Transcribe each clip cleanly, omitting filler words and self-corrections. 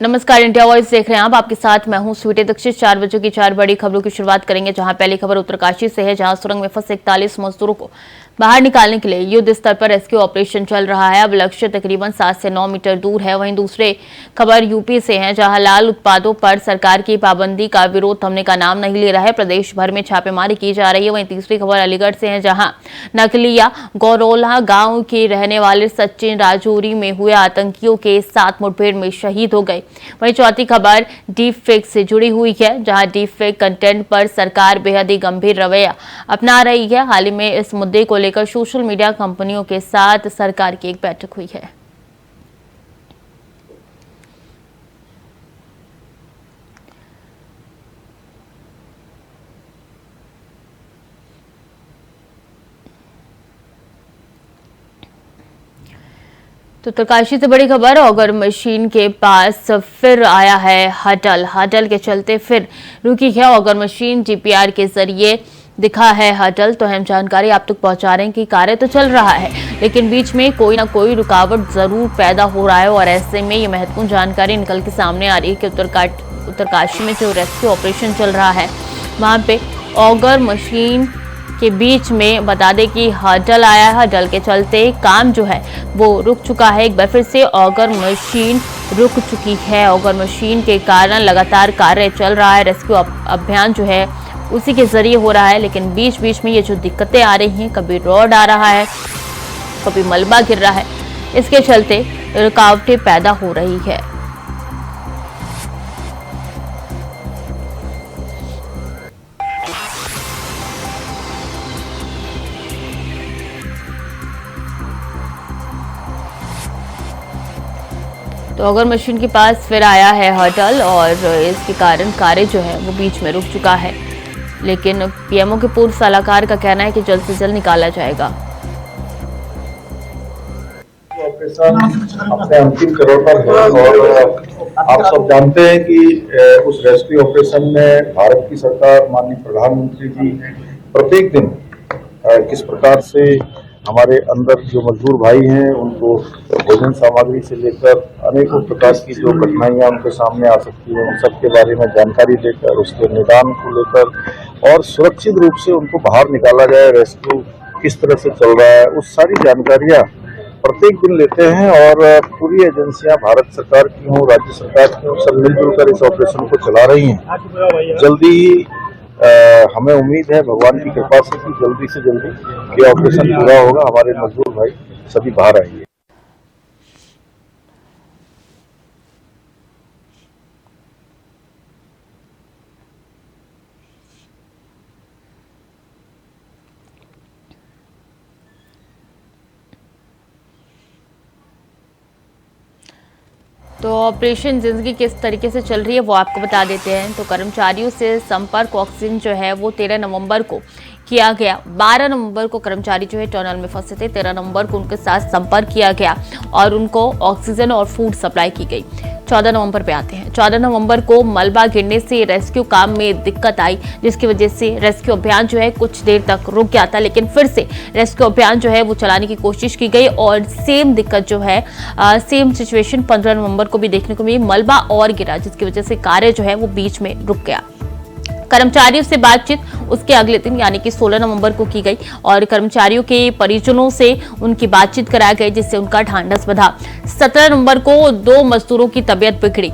नमस्कार, India voice देख रहे हैं आप। आपके साथ मैं हूं स्वीटी दीक्षित। 4 बजे की 4 बड़ी खबरों की शुरुआत करेंगे, जहां पहली खबर उत्तरकाशी से है, जहां सुरंग में फंसे 41 मजदूरों को बाहर निकालने के लिए युद्ध स्तर पर रेस्क्यू ऑपरेशन चल रहा है। अब लक्ष्य तकरीबन 7 से 9 मीटर दूर है। वहीं दूसरे खबर यूपी से है, जहां लाल उत्पादों पर सरकार की पाबंदी का विरोध थमने का नाम नहीं ले रहा है। प्रदेश भर में छापेमारी की जा रही है। वहीं तीसरी खबर अलीगढ़ से है, जहां नकलिया गौरोला गांव के रहने वाले सचिन राजौरी में हुए आतंकियों के साथ मुठभेड़ में शहीद हो गए। वहीं चौथी खबर डीप फेक से जुड़ी हुई है, जहां डीप फेक कंटेंट पर सरकार बेहद ही गंभीर रवैया अपना रही है। हाल ही में इस मुद्दे को लेकर सोशल मीडिया कंपनियों के साथ सरकार की एक बैठक हुई है। तो उत्तरकाशी से बड़ी खबर, ऑगर मशीन के पास फिर आया है हडल। हडल के चलते फिर रुकी है ऑगर मशीन। जीपीआर के जरिए दिखा है हडल। तो अहम जानकारी आप तक पहुंचा रहे हैं कि कार्य तो चल रहा है, लेकिन बीच में कोई ना कोई रुकावट जरूर पैदा हो रहा है। और ऐसे में ये महत्वपूर्ण जानकारी निकल के सामने आ रही है कि उत्तरकाशी में जो रेस्क्यू ऑपरेशन चल रहा है, वहां पे ऑगर मशीन के बीच में बता दें कि हडल आया है। हडल के चलते काम जो है वो रुक चुका है। एक बार फिर से ऑगर मशीन रुक चुकी है। ऑगर मशीन के कारण लगातार कार्य चल रहा है। रेस्क्यू अभियान जो है उसी के जरिए हो रहा है, लेकिन बीच बीच में ये जो दिक्कतें आ रही हैं, कभी रॉड आ रहा है, कभी मलबा गिर रहा है, इसके चलते रुकावटें पैदा हो रही है। तो ऑगर मशीन के पास फिर आया है हडल और इसके कारण कार्य जो है वो बीच में रुक चुका है, लेकिन पीएमओ के पूर्व सलाहकार का कहना है कि जल्द से जल्द निकाला जाएगा। ऑपरेशन अपने अंतिम करोड़ पर है और आप सब जानते हैं कि उस रेस्क्यू ऑपरेशन में भारत की सरकार, माननीय प्रधानमंत्री जी प्रत्येक दिन किस प्रकार से हमारे अंदर जो मजदूर भाई हैं उनको भोजन सामग्री से लेकर अनेकों प्रकार की जो कठिनाइयां उनके सामने आ सकती हैं, उन सब के बारे में जानकारी देकर उसके निदान को लेकर और सुरक्षित रूप से उनको बाहर निकाला जाए, रेस्क्यू किस तरह से चल रहा है, उस सारी जानकारियां प्रत्येक दिन लेते हैं। और पूरी एजेंसियां भारत सरकार की हों, राज्य सरकार की हों, सब मिलजुल कर इस ऑपरेशन को चला रही हैं। जल्दी ही हमें उम्मीद है भगवान की कृपा से कि जल्दी से जल्दी ये ऑपरेशन पूरा होगा, हमारे मजदूर भाई सभी बाहर आएंगे। तो ऑपरेशन जिंदगी किस तरीके से चल रही है वो आपको बता देते हैं। तो कर्मचारियों से संपर्क ऑक्सीजन जो है वो 13 नवंबर को किया गया। 12 नवंबर को कर्मचारी जो है टनल में फंसे थे। 13 नवंबर को उनके साथ संपर्क किया गया और उनको ऑक्सीजन और फूड सप्लाई की गई। 14 नवंबर पे आते हैं। 14 नवंबर को मलबा गिरने से रेस्क्यू काम में दिक्कत आई, जिसकी वजह से रेस्क्यू अभियान जो है कुछ देर तक रुक गया था, लेकिन फिर से रेस्क्यू अभियान जो है वो चलाने की कोशिश की गई और सेम दिक्कत जो है, सेम सिचुएशन 15 नवंबर को भी देखने को मिली। मलबा और गिरा, जिसकी वजह से कार्य जो है वो बीच में रुक गया। कर्मचारियों से बातचीत उसके अगले दिन यानी कि 16 नवंबर को की गई और कर्मचारियों के परिजनों से उनकी बातचीत कराई गई, जिससे उनका ढांढस बंधा। 17 नवंबर को 2 मजदूरों की तबीयत बिगड़ी,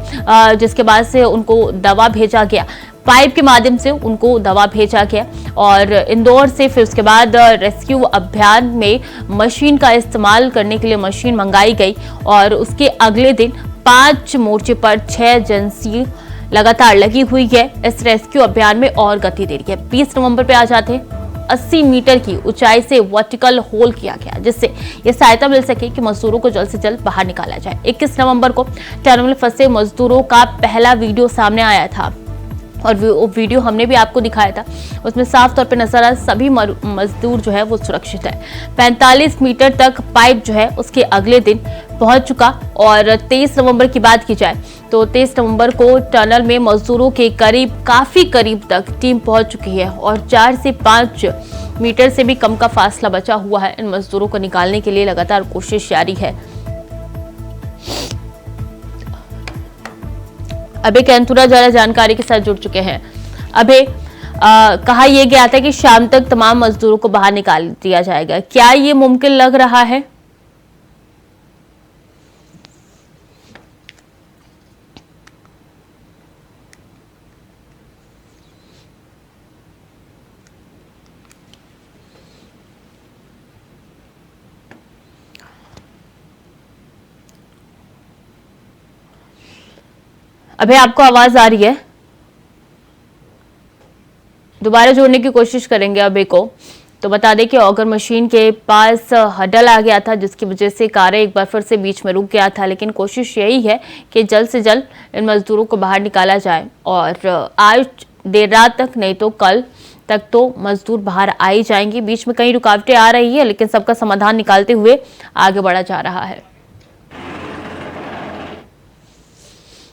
जिसके बाद से उनको दवा भेजा गया। पाइप के माध्यम से उनको दवा भेजा गया और इंदौर से फिर उसके बाद रेस्क्यू अभियान में मशीन का इस्तेमाल करने के लिए मशीन मंगाई गई और उसके अगले दिन 5 मोर्चे पर 6 एजेंसी लगातार लगी हुई है। इस रेस्क्यू अभियान में और गति दे रही है। 20 नवंबर पे आ जाते हैं। 80 मीटर की ऊंचाई से वर्टिकल होल किया गया, जिससे ये सहायता मिल सके कि मजदूरों को जल्द से जल्द बाहर निकाला जाए। 21 नवंबर को टनल में फंसे मजदूरों का पहला वीडियो सामने आया था और वो वीडियो हमने भी आपको दिखाया था। उसमें साफ तौर पे नजर आ सभी मजदूर जो है वो सुरक्षित है। 45 मीटर तक पाइप जो है उसके अगले दिन पहुंच चुका। और 23 नवंबर की बात की जाए तो 23 नवंबर को टनल में मजदूरों के काफी करीब तक टीम पहुंच चुकी है और 4 से 5 मीटर से भी कम का फासला बचा हुआ है। इन मजदूरों को निकालने के लिए लगातार कोशिश जारी है। अभय कैंथुरा ज्यादा जानकारी के साथ जुड़ चुके हैं। अभय, कहा यह गया था कि शाम तक तमाम मजदूरों को बाहर निकाल दिया जाएगा, क्या ये मुमकिन लग रहा है? अभय, आपको आवाज आ रही है? दोबारा जोड़ने की कोशिश करेंगे अभय को। तो बता दें कि ऑगर मशीन के पास हडल आ गया था, जिसकी वजह से कार्य एक बार फिर से बीच में रुक गया था। लेकिन कोशिश यही है कि जल्द से जल्द इन मजदूरों को बाहर निकाला जाए और आज देर रात तक, नहीं तो कल तक तो मजदूर बाहर आ ही जाएंगे। बीच में कई रुकावटें आ रही है, लेकिन सबका समाधान निकालते हुए आगे बढ़ा जा रहा है।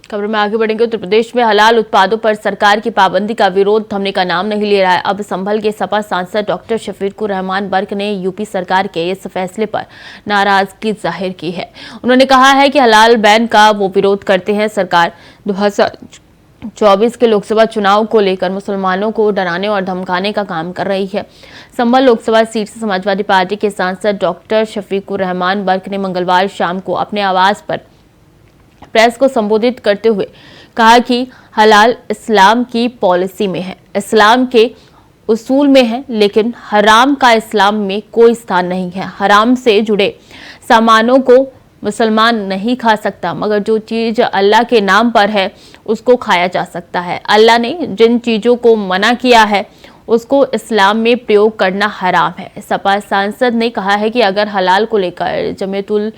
खबर में आगे बढ़ेंगे। उत्तर प्रदेश में हलाल उत्पादों पर सरकार की पाबंदी का विरोध थमने का नाम नहीं ले रहा है। अब संभल के सपा सांसद डॉक्टर शफीकुर रहमान बर्क ने यूपी सरकार के इस फैसले पर नाराजगी जाहिर की है। उन्होंने कहा है कि हलाल बैन का वो विरोध करते हैं। सरकार 2024 के लोकसभा चुनाव को लेकर मुसलमानों को डराने और धमकाने का काम कर रही है। संभल लोकसभा सीट से समाजवादी पार्टी के सांसद डॉक्टर शफीकुर रहमान बर्क ने मंगलवार शाम को अपने आवास पर प्रेस को संबोधित करते हुए कहा कि हलाल इस्लाम की पॉलिसी में है, इस्लाम के उसूल में है, लेकिन हराम का इस्लाम में कोई स्थान नहीं है। हराम से जुड़े सामानों को मुसलमान नहीं खा सकता, मगर जो चीज अल्लाह के नाम पर है उसको खाया जा सकता है। अल्लाह ने जिन चीजों को मना किया है उसको इस्लाम में प्रयोग करना हराम है। सपा सांसद ने कहा है कि अगर हलाल को लेकर जमीयतुल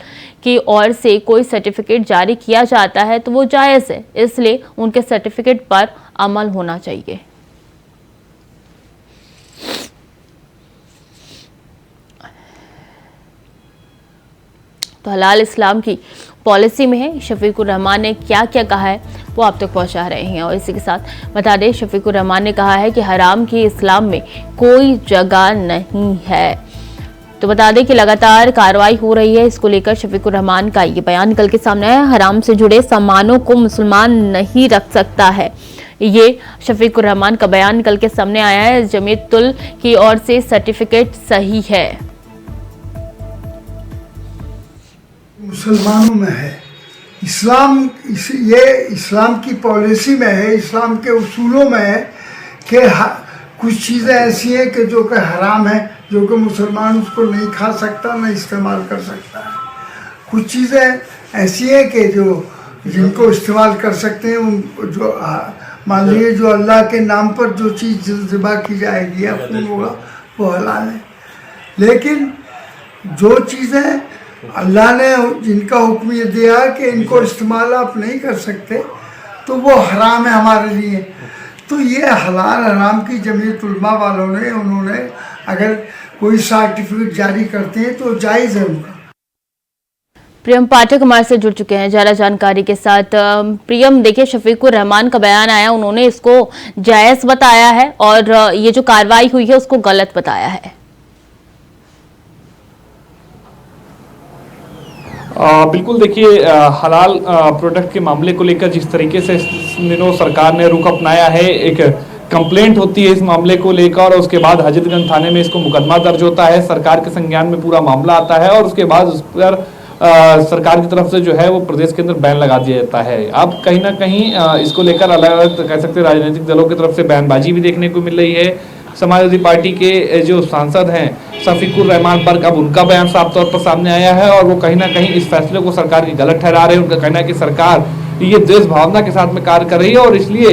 की ओर से कोई सर्टिफिकेट जारी किया जाता है तो वो जायज़ है, इसलिए उनके सर्टिफिकेट पर अमल होना चाहिए। तो हलाल इस्लाम की पॉलिसी में है। शफीकुर रहमान ने क्या क्या कहा है वो आप तक पहुंचा रहे हैं। और इसी के साथ बता दें, शफीकुर रहमान ने कहा है कि हराम की इस्लाम में कोई जगह नहीं है। तो बता दें कि लगातार कार्रवाई हो रही है, इसको लेकर शफीकुर रहमान का ये बयान निकल के सामने आया। हराम से जुड़े सामानों को मुसलमान नहीं रख सकता है, ये शफीकुर रहमान का बयान निकल के सामने आया है। जमीयतुल की ओर से सर्टिफिकेट सही है, मुसलमानों में है। ये इस्लाम की पॉलिसी में है, इस्लाम के उसूलों में है कि कुछ चीज़ें ऐसी हैं कि जो कि हराम है, जो कि मुसलमान उसको नहीं खा सकता, न इस्तेमाल कर सकता है। कुछ चीज़ें ऐसी हैं कि जिनको इस्तेमाल कर सकते हैं। जो मान लीजिए जो अल्लाह के नाम पर जो चीज़ ज़िबा की जाएगी या खून होगा वो हलाल है। लेकिन जो चीज़ें अल्लाह ने जिनका हुक्म ये दिया कि इनको इस्तेमाल आप नहीं कर सकते तो वो हराम है हमारे लिए। तो ये हलाल हराम की जमीयत उलमा वालों ने, उन्होंने अगर कोई सर्टिफिकेट जारी करते हैं तो जायज़ है उनका। प्रियम पाठक हमारे से जुड़ चुके हैं ज़्यादा जानकारी के साथ। प्रियम, देखिए शफीकुर रहमान का बयान आया, उन्होंने इसको जायज़ बताया है और ये जो कार्रवाई हुई है उसको गलत बताया है। बिल्कुल, देखिए हलाल प्रोडक्ट के मामले को लेकर जिस तरीके से दिनों सरकार ने रुख अपनाया है, एक कंप्लेंट होती है इस मामले को लेकर और उसके बाद हजरतगंज थाने में इसको मुकदमा दर्ज होता है, सरकार के संज्ञान में पूरा मामला आता है और उसके बाद उस पर सरकार की तरफ से जो है वो प्रदेश के अंदर बैन लगा दिया जाता है। अब कहीं ना कहीं इसको लेकर अलग अलग कह सकते हैं राजनीतिक दलों की तरफ से बयानबाजी भी देखने को मिल रही है। समाजवादी पार्टी के जो सांसद हैं शफीकुर रहमान बर्क, अब उनका बयान साफ तौर पर सामने आया है और वो कहीं ना कहीं इस फैसले को सरकार की गलत ठहरा रहे हैं। उनका कहना है कि सरकार ये देश भावना के साथ में कार्य कर रही है और इसलिए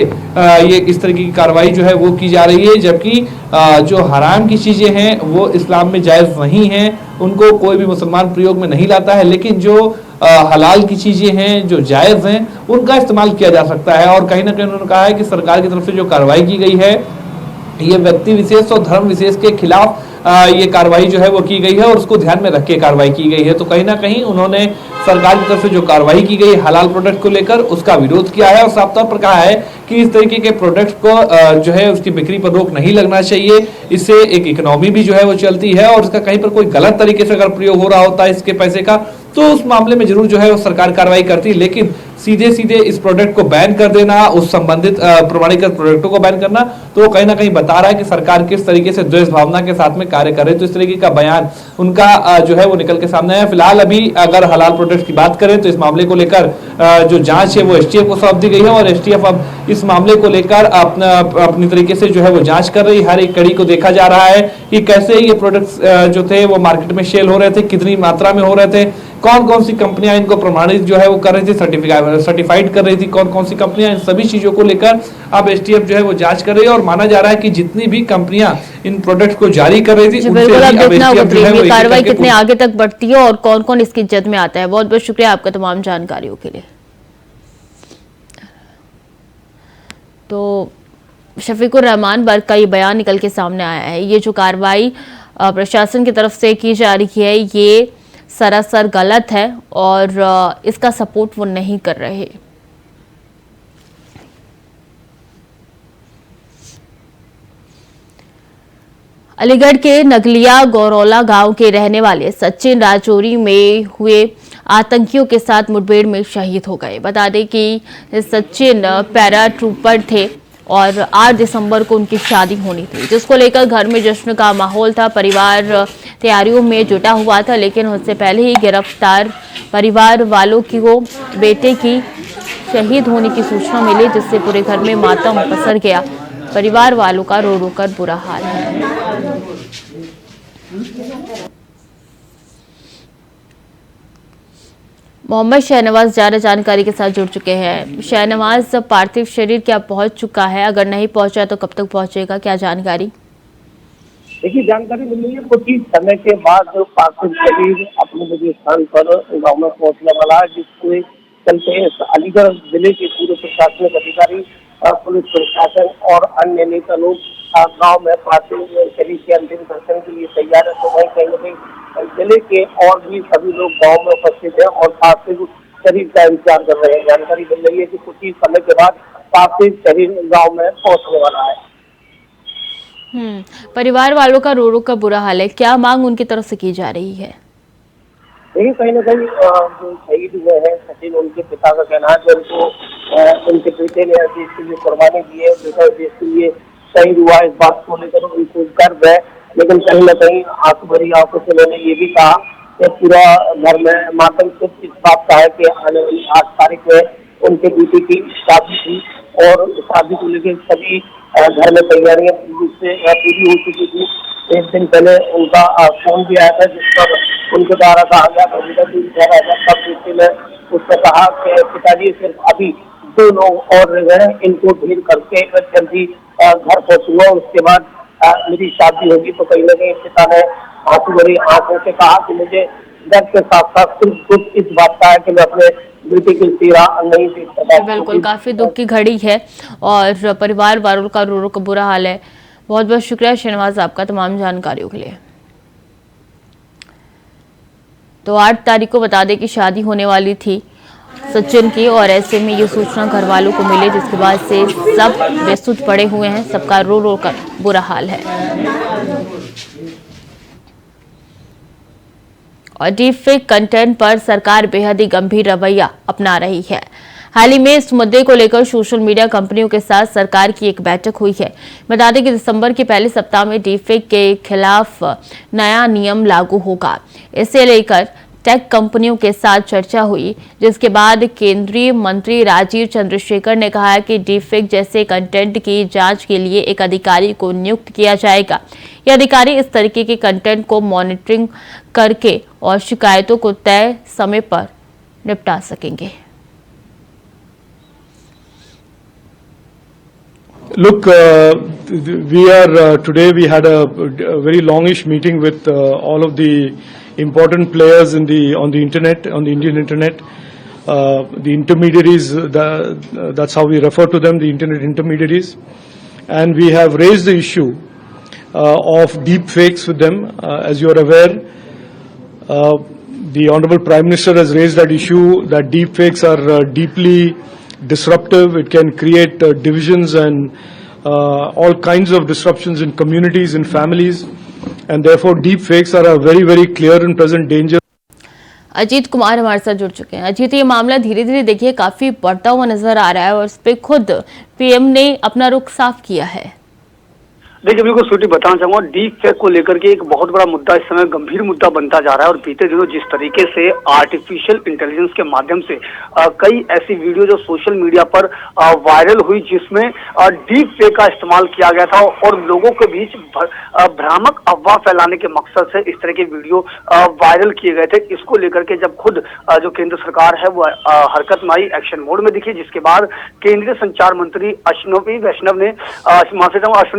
ये इस तरीके की कार्रवाई जो है वो की जा रही है, जबकि जो हराम की चीज़ें हैं वो इस्लाम में जायज़ नहीं हैं, उनको कोई भी मुसलमान प्रयोग में नहीं लाता है, लेकिन जो हलाल की चीज़ें हैं जो जायज़ हैं उनका इस्तेमाल किया जा सकता है। और कहीं ना कहीं उन्होंने कहा है कि सरकार की तरफ से जो कार्रवाई की गई है ये व्यक्ति विशेष और धर्म विशेष के खिलाफ ये कार्रवाई जो है वो की गई है और उसको ध्यान में रख के कार्रवाई की गई है। तो कहीं ना कहीं उन्होंने सरकार की तरफ से जो कार्रवाई की गई हलाल प्रोडक्ट को लेकर उसका विरोध किया है और साफ तौर पर कहा है कि इस तरीके के प्रोडक्ट को जो है उसकी बिक्री पर रोक नहीं लगना चाहिए। इससे एक इकोनॉमी भी जो है वो चलती है और इसका कहीं पर कोई गलत तरीके से अगर प्रयोग हो रहा होता है इसके पैसे का तो उस मामले में जरूर जो है वो सरकार कार्रवाई करती है, लेकिन सीधे सीधे इस प्रोडक्ट को बैन कर देना, उस संबंधित प्रमाणीकृत प्रोडक्टों को बैन करना, तो वो कहीं ना कहीं बता रहा है कि सरकार किस तरीके से द्वेष भावना के साथ में कार्य कर रही है। तो इस तरीके का बयान उनका जो है वो निकल के सामने आया। फिलहाल अभी अगर हलाल प्रोडक्ट की बात करें तो इस मामले को लेकर जो जांच है वो एसटीएफ को सौंप दी गई है और एसटीएफ अब इस मामले को लेकर अपनी तरीके से जो है वो जांच कर रही है। हर एक कड़ी को देखा जा रहा है कि कैसे ये प्रोडक्ट्स जो थे वो मार्केट में सेल हो रहे थे, कितनी मात्रा में हो रहे थे, कौन कौन सी कंपनियां इनको प्रमाणित जो है वो कर रही थी, सर्टिफाइड कर रही थी, कौन कौन सी कंपनियां, इन सभी चीजों को लेकर अब एसटीएफ जो है वो जांच कर रही है। और माना जा रहा है कि जितनी भी कंपनियां इन प्रोडक्ट को जारी कर रही थी उनसे भी अब एसटीएफ जो है वो कार्रवाई कितने आगे तक बढ़ती है और कौन कौन इसकी जद में आता है। बहुत बहुत शुक्रिया आपका तमाम जानकारियों के लिए। तो शफीकुर रहमान वर्ग का ये बयान निकल के सामने आया है। ये जो कार्रवाई प्रशासन की तरफ से की जा रही है ये सरासर गलत है और इसका सपोर्ट वो नहीं कर रहे। अलीगढ़ के नगलिया गौरौला गांव के रहने वाले सचिन राजौरी में हुए आतंकियों के साथ मुठभेड़ में शहीद हो गए। बता दें कि सचिन पैरा ट्रूपर थे और 8 दिसंबर को उनकी शादी होनी थी, जिसको लेकर घर में जश्न का माहौल था। परिवार तैयारियों में जुटा हुआ था, लेकिन उससे पहले ही गिरफ्तार परिवार वालों को बेटे की शहीद होने की सूचना मिली, जिससे पूरे घर में मातम पसर गया। परिवार वालों का रो रो कर बुरा हाल है। मोहम्मद शहनवाज ज्यादा जानकारी के साथ जुड़ चुके हैं। शहनवाज, पार्थिव शरीर क्या पहुंच चुका है? अगर नहीं पहुंचा तो कब तक पहुंचेगा, क्या जानकारी? देखिए, जानकारी मिल रही है कुछ ही समय के बाद पार्थिव शरीर अपने निजी स्थान पर गांव में पहुंचने वाला है, जिसके चलते अलीगढ़ जिले के पूरे प्रशासनिक अधिकारी, पुलिस प्रशासन और अन्य नेता लोग गांव में पार्थिव शरीर के अंतिम दर्शन के लिए तैयार है। तो वहीं कहीं न कहीं जिले के और भी सभी लोग गांव में उपस्थित हैं और पार्थिव शरीर का इंतजार कर रहे हैं। जानकारी मिल रही है कि कुछ ही समय के बाद पार्थिव शरीर गांव में पहुंचने वाला है। परिवार वालों का रो रो का बुरा हाल है। क्या मांग उनकी तरफ से की जा रही है? देखिए, कहीं ना कहीं जो शहीद हुए हैं सचिन, उनके पिता का कहना है कि उनको उनके बेटे ने देश के लिए कुर्बानी दी है, बेटा देश के लिए शहीद हुआ, इस बात को लेकर उनको गर्व है। लेकिन कहीं ना कहीं आंसू भरी आंखों से उन्होंने ये भी कहा कि पूरा घर में मातम सिर्फ इस बात का है कि आने वाली 8 तारीख में उनके बेटे की शादी थी और शादी को लेकर सभी घर में तैयारियां पूरी हो चुकी थी। एक दिन पहले उनका फोन भी आया था, जिस पर उनके द्वारा कहा गया था बेटे ने उससे कहा कि पिताजी सिर्फ अभी 2 लोग और रह गए, इनको ढेर करके जल्दी घर पहुंचूंगा, उसके बाद मेरी शादी होगी। तो कहीं ना कहीं पिता ने आंसू भरी आंखों से कहा कि मुझे दर्द के साथ साथ सिर्फ दुख इस बात का है कि मैं अपने बेटे की चेहरा नहीं देख सकता। बिल्कुल, काफी दुख की घड़ी है और परिवार वालों का रो रो का बुरा हाल है। बहुत बहुत शुक्रिया शहनवाज आपका तमाम जानकारियों के लिए। तो 8 तारीख को बता दें कि शादी होने वाली थी सचिन की और ऐसे में ये सूचना घर वालों को मिले, जिसके बाद से सब बेसुध पड़े हुए हैं, सबका रो रो कर बुरा हाल है। और डीप फेक कंटेंट पर सरकार बेहद ही गंभीर रवैया अपना रही है। हाल ही में इस मुद्दे को लेकर सोशल मीडिया कंपनियों के साथ सरकार की एक बैठक हुई है। बता दें कि दिसंबर के पहले सप्ताह में डीप फेक के खिलाफ नया नियम लागू होगा। इसे लेकर टेक कंपनियों के साथ चर्चा हुई, जिसके बाद केंद्रीय मंत्री राजीव चंद्रशेखर ने कहा कि डीप फेक जैसे कंटेंट की जांच के लिए एक अधिकारी को नियुक्त किया जाएगा। यह अधिकारी इस तरीके के कंटेंट को मॉनिटरिंग करके और शिकायतों को तय समय पर निपटा सकेंगे। Look, today we had a very longish meeting with all of the important players on the internet, on the Indian internet, the intermediaries. That's how we refer to them, the internet intermediaries, and we have raised the issue of deep fakes with them. As you are aware, the Honorable Prime Minister has raised that issue that deep fakes are deeply disruptive. It can create divisions and all kinds of disruptions in communities, in families, and therefore deep fakes are a very, very clear and present danger. Ajit Kumar हमारे साथ जुड़ चुके हैं। अजीत, ये मामला धीरे धीरे देखिए काफी बढ़ता हुआ नजर आ रहा है और इस पे खुद पीएम ने अपना रुख साफ किया है। देखिए, बिल्कुल स्वीटी, बताना चाहूंगा, डीप फेक को लेकर के एक बहुत बड़ा मुद्दा इस समय गंभीर मुद्दा बनता जा रहा है। और बीते दिनों जिस तरीके से आर्टिफिशियल इंटेलिजेंस के माध्यम से कई ऐसी वीडियो जो सोशल मीडिया पर वायरल हुई, जिसमें डीप फेक का इस्तेमाल किया गया था और लोगों के बीच भ्रामक अफवाह फैलाने के मकसद से इस तरह के वीडियो वायरल किए गए थे। इसको लेकर के जब खुद जो केंद्र सरकार है वो हरकत में आई, एक्शन मोड में दिखी, जिसके बाद केंद्रीय संचार मंत्री अश्विनी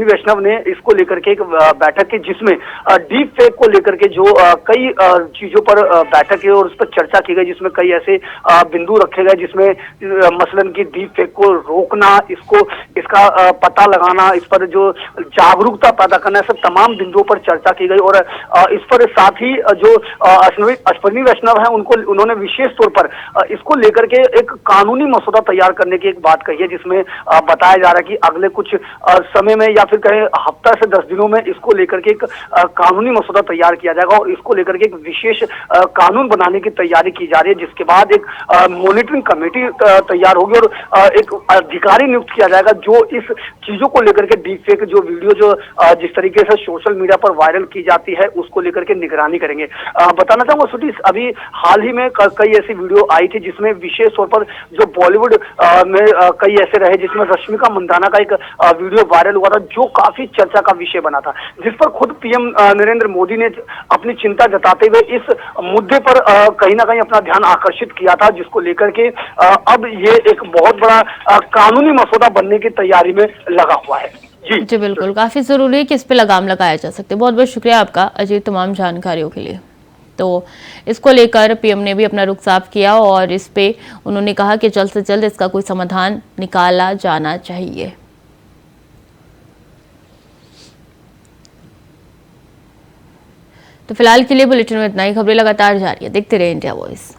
वैष्णव ने इसको लेकर के एक बैठक की, जिसमें डीप फेक को लेकर के जो कई चीजों पर बैठक की और उस पर चर्चा की गई, जिसमें कई ऐसे बिंदु रखे गए, जिसमें मसलन की डीप फेक को रोकना, इसका पता लगाना, इस पर जो जागरूकता पैदा करना, सब तमाम बिंदुओं पर चर्चा की गई। और इस पर साथ ही जो अश्विनी वैष्णव है उन्होंने विशेष तौर पर इसको लेकर के एक कानूनी मसौदा तैयार करने की एक बात कही है, जिसमें बताया जा रहा है कि अगले कुछ समय में या फिर कहें हफ्ता से 10 दिनों में इसको लेकर के एक कानूनी मसौदा तैयार किया जाएगा और इसको लेकर के एक विशेष कानून बनाने की तैयारी की जा रही है, जिसके बाद एक मॉनिटरिंग कमेटी तैयार होगी और एक अधिकारी नियुक्त किया जाएगा जो इस चीजों को लेकर के डीप फेक जो वीडियो जो जिस तरीके से सोशल मीडिया पर वायरल की जाती है उसको लेकर के निगरानी करेंगे। बताना चाहूंगा सुटी, अभी हाल ही में कई ऐसी वीडियो आई थी जिसमें विशेष तौर पर जो बॉलीवुड में कई ऐसे रहे, जिसमें रश्मिका मंदाना का एक वीडियो वायरल हुआ था जो काफी चर्चा का विषय बना था, जिस पर खुद पीएम नरेंद्र मोदी ने अपनी चिंता जताते हुए इस मुद्दे पर कहीं ना कहीं अपना ध्यान आकर्षित किया था, जिसको लेकर के अब ये एक बहुत बड़ा कानूनी मसौदा बनने की तैयारी में लगा हुआ है। जी बिल्कुल, काफी जरूरी है कि इस पे लगाम लगाया जा सकते। बहुत बहुत शुक्रिया आपका अजीत, तमाम जानकारियों के लिए। तो इसको लेकर पीएम ने भी अपना रुख साफ किया और इस पे उन्होंने कहा कि जल्द से जल्द इसका कोई समाधान निकाला जाना चाहिए। तो फिलहाल के लिए बुलेटिन में इतना ही। खबरें लगातार जारी है, देखते रहे इंडिया वॉइस।